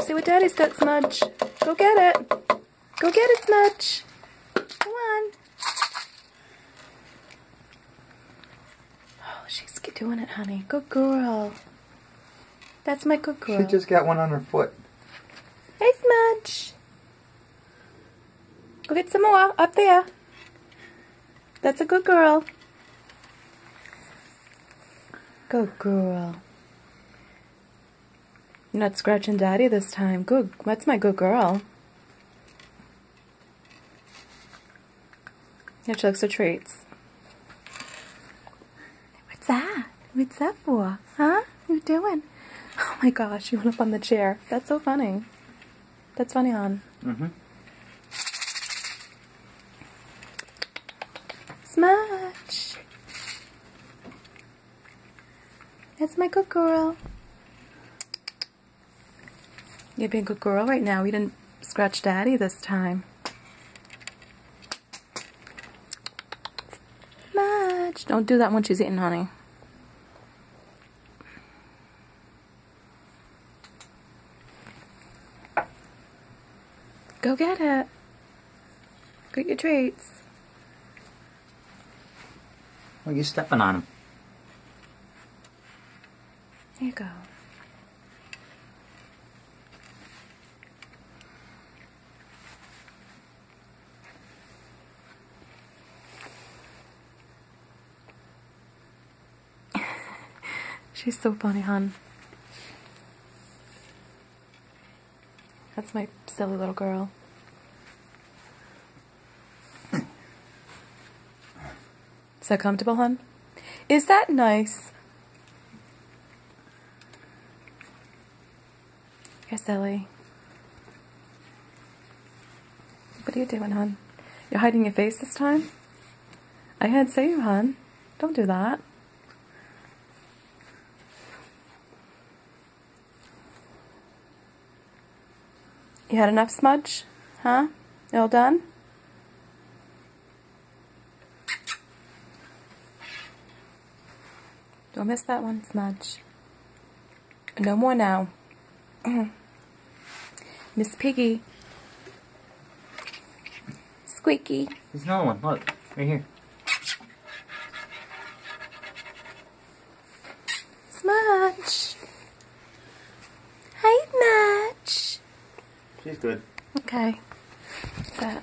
See what Daddy's got, Smudge. Go get it. Go get it, Smudge. Come on. Oh, she's doing it, honey. Good girl. That's my good girl. She just got one on her foot. Hey, Smudge. Go get some more up there. That's a good girl. Good girl. You're not scratching Daddy this time. Good. That's my good girl. Here she looks for treats. What's that? What's that for? Huh? What you doing? Oh my gosh, you went up on the chair. That's so funny. That's funny, hon. Mm-hmm. Smudge. That's my good girl. You're being a good girl right now. You didn't scratch Daddy this time. Smudge. Don't do that when she's eating, honey. Go get it. Get your treats. Well, you're stepping on him. There you go. She's so funny, hon. That's my silly little girl. Is that comfortable, hon? Is that nice? You're silly. What are you doing, hon? You're hiding your face this time? I can't see you, hon. Don't do that. You had enough, Smudge? Huh? You all done? Don't miss that one, Smudge. No more now. Miss Piggy. Squeaky. There's another one. Look. Right here. Smudge. Hi, Smudge. She's good. Okay. What's that?